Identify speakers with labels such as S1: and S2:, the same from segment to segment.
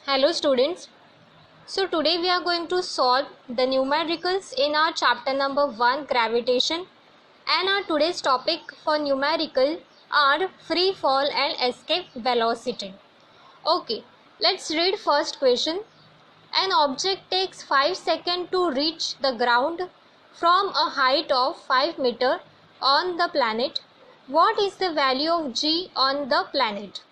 S1: Hello students. So today we are going to solve the numericals in our chapter number 1 gravitation, and our today's topic for numerical are free fall and escape velocity. Okay, let's read first question. An object takes 5 seconds to reach the ground from a height of 5 meter on the planet. What is the value of g on the planet?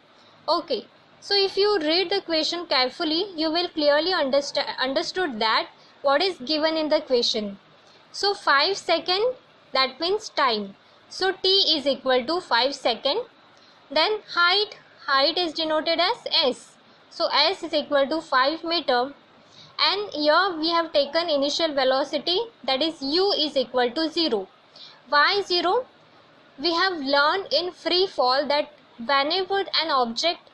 S1: Okay, so if you read the question carefully, you will clearly understood that what is given in the question. So 5 second, that means time. So t is equal to 5 second. Then height is denoted as s. So s is equal to 5 meter. And here we have taken initial velocity, that is u is equal to 0. Why 0? We have learned in free fall that whenever an object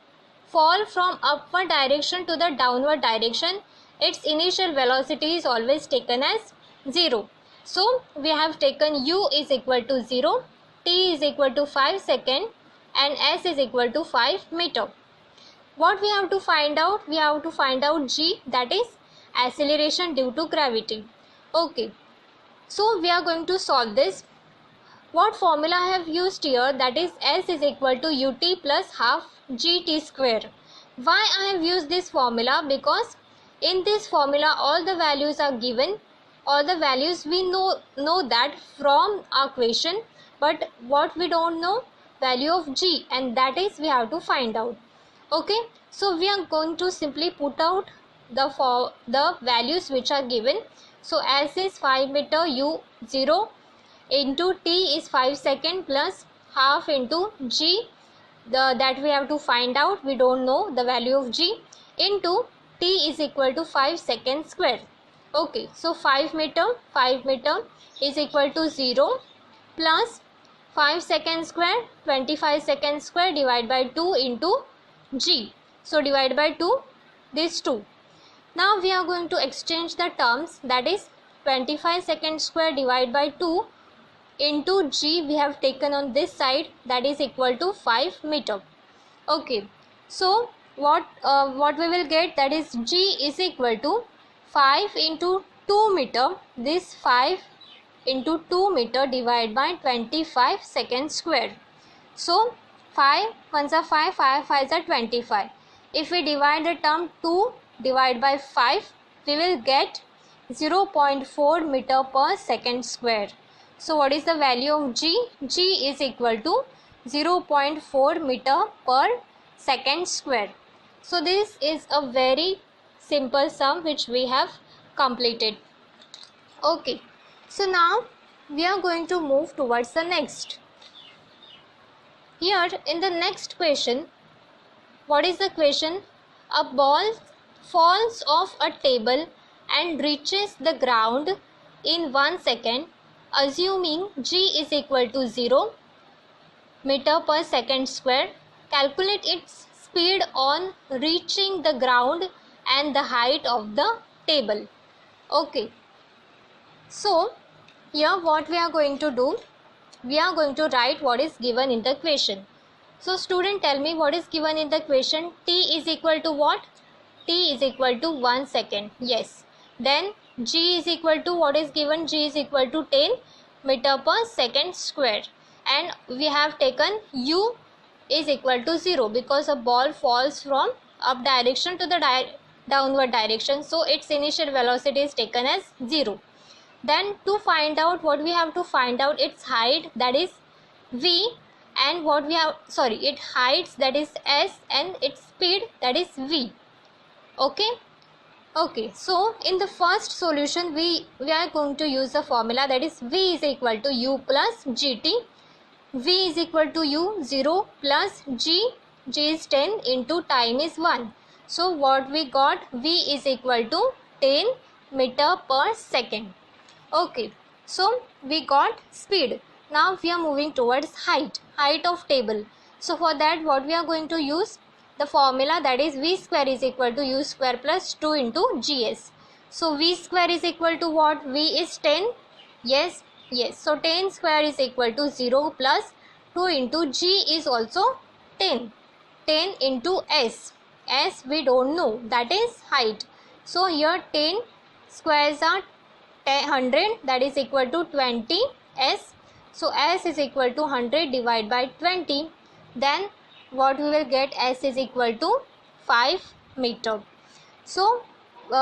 S1: fall from upward direction to the downward direction, its initial velocity is always taken as 0. So we have taken u is equal to 0, t is equal to 5 second and s is equal to 5 meter. What we have to find out? We have to find out g, that is acceleration due to gravity. Okay, so we are going to solve this. What formula I have used here, that is s is equal to ut plus half gt square. Why I have used this formula? Because in this formula all the values are given, all the values we know that from our question, but what we don't know, value of g, and that is we have to find out. Okay, so we are going to simply put out the values which are given. So s is 5 meter, u 0 into t is 5 second plus half into g, that we have to find out, we don't know the value of g, into t is equal to 5 second square. Okay, so 5 meter is equal to 0 plus 5 second square, 25 second square divided by 2 into g. So divide by 2, this 2. Now we are going to exchange the terms, that is 25 second square divided by 2 into g we have taken on this side, that is equal to 5 meter. Okay, so what we will get, that is g is equal to 5 into 2 meter, this 5 into 2 meter divided by 25 second square. So 5 ones are 5, 5 5s are 25. If we divide the term 2 divided by 5, we will get 0.4 meter per second square. So what is the value of g? G is equal to 0.4 meter per second square. So this is a very simple sum which we have completed. Okay, so now we are going to move towards the next. Here in the next question, what is the question? A ball falls off a table and reaches the ground in 1 second. Assuming g is equal to 0 meter per second square, calculate its speed on reaching the ground and the height of the table. Okay, so here what we are going to do, we are going to write what is given in the question. So student, tell me what is given in the question. T is equal to what? T is equal to 1 second. Yes. Then g is equal to what is given? G is equal to 10 meter per second square, and we have taken u is equal to 0 because a ball falls from up direction to the downward direction, so its initial velocity is taken as 0. Then to find out, what we have to find out, its height, that is v, and what we have, it heights, that is s, and its speed, that is v. Okay, so in the first solution we are going to use the formula, that is v is equal to u plus gt. V is equal to u 0 plus g is 10 into time is 1. So what we got, v is equal to 10 meter per second. Okay, so we got speed. Now we are moving towards height of table. So for that, what we are going to use? The formula, that is v square is equal to u square plus 2 into gs. So v square is equal to what? V is 10. Yes. So 10 square is equal to 0 plus 2 into g is also 10. 10 into s. S we don't know, that is height. So here 10 squares are 100, that is equal to 20 S. So S is equal to 100 divided by 20. Then what we will get, S is equal to 5 meter. So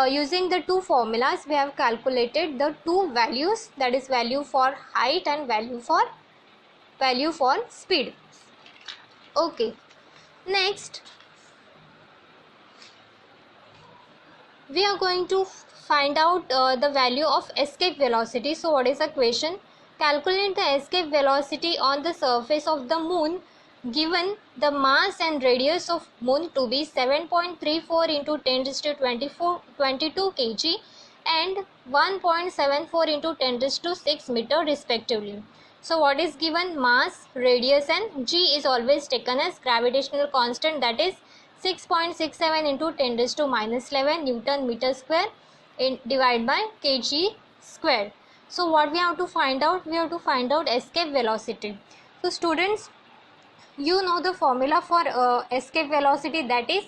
S1: using the two formulas we have calculated the two values, that is value for height and value for speed. Okay, next we are going to find out the value of escape velocity. So what is the question? Calculate the escape velocity on the surface of the moon given the mass and radius of moon to be 7.34 into 10 raised to 22 kg and 1.74 into 10 raised to 6 meter respectively. So what is given? Mass, radius and g is always taken as gravitational constant, that is 6.67 into 10 raised to minus 11 Newton meter square divided by kg square. So what we have to find out? We have to find out escape velocity. So students, you know the formula for escape velocity, that is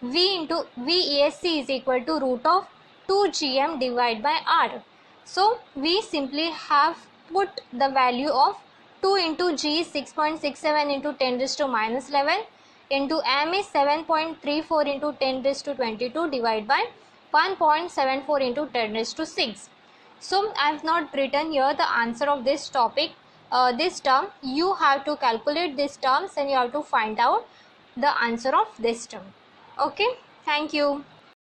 S1: V into VESC is equal to root of 2gm divided by r. So we simply have put the value of 2 into g is 6.67 into 10 raised to minus 11 into m is 7.34 into 10 raised to 22 divided by 1.74 into 10 raised to 6. So I have not written here the answer of this topic, this term. You have to calculate these terms and you have to find out the answer of this term. Okay, thank you.